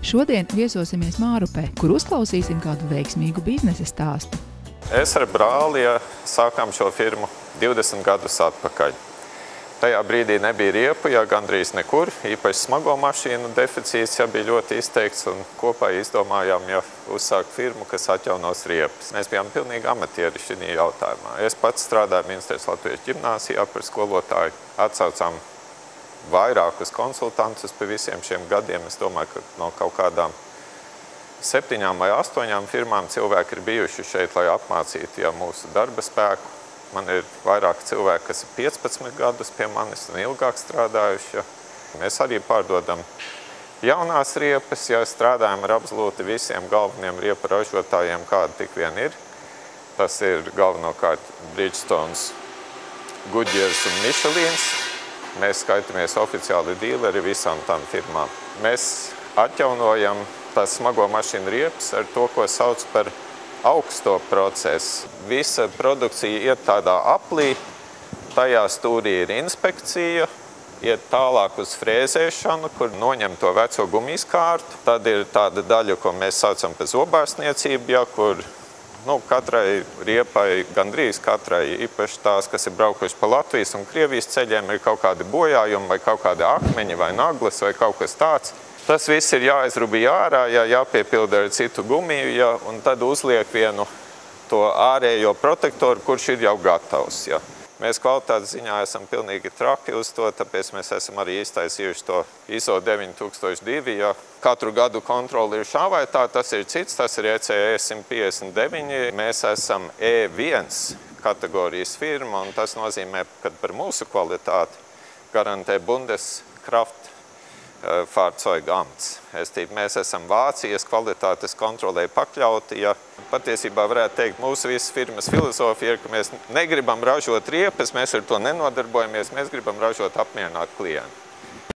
Šodien viesosimies Mārupē, kur uzklausīsim kādu veiksmīgu biznesa stāstu. Es ar brāli sākām šo firmu 20 gadus atpakaļ. Tajā brīdī nebija riepu, gandrīz nekur, īpaši smago mašīnu deficīts bija ļoti izteikts, un kopā izdomājām uzsākt firmu, kas atjaunos riepas. Mēs bijām pilnīgi amatieri šī jautājumā. Es pats strādāju Minstras Latvijas ģimnāzijā par skolotāju, atsaucām vairākus konsultantus pie visiem šiem gadiem. Es domāju, ka no kaut kādām 7 vai 8 firmām cilvēki ir bijuši šeit, lai apmācītu mūsu darba spēku. Man ir vairāk cilvēki, kas ir 15 gadus pie manis un ilgāk strādājuši. Mēs arī pārdodam jaunās riepas, strādājam ar absolūti visiem galveniem riepu ražotājiem, kādi tik vien ir. Tas ir galvenokārt Bridgestones, Goodyears un Michelins. Mēs skaitamies oficiāli dīleri visām tām firmām. Mēs atjaunojam tās smago mašīnu riepas ar to, ko sauc par augsto procesu. Visa produkcija iet tādā aplī, tajā stūrī ir inspekcija, iet tālāk uz frēzēšanu, kur noņem to veco gumijas kārtu. Tad ir tāda daļa, ko mēs saucam par zobārstniecību, kur katrai riepai, gandrīz katrai, īpaši tās, kas ir braukuši pa Latvijas un Krievijas ceļiem, ir kaut kādi bojājumi vai kaut kādi akmeņi vai naglas vai kaut kas tāds. Tas viss ir jāizrubī ārā, jāpiepilda ar citu gumiju, un tad uzliek vienu to ārējo protektoru, kurš ir jau gatavs. Mēs kvalitātes ziņā esam pilnīgi traki uz to, tāpēc mēs esam arī iztaisījuši to ISO 9002. Katru gadu kontroli ir šā vai tā, tas ir cits, tas ir ECE 159. Mēs esam E1 kategorijas firma, un tas nozīmē, ka par mūsu kvalitāti garantē Bundeskraft Fahrzeugamts. Mēs esam Vācijas kvalitātes kontrolē pakļauti. Patiesībā varētu teikt, mūsu visas firmas filozofija ir, ka mēs negribam ražot riepas, mēs ar to nenodarbojamies, mēs gribam ražot apmierināt klientu.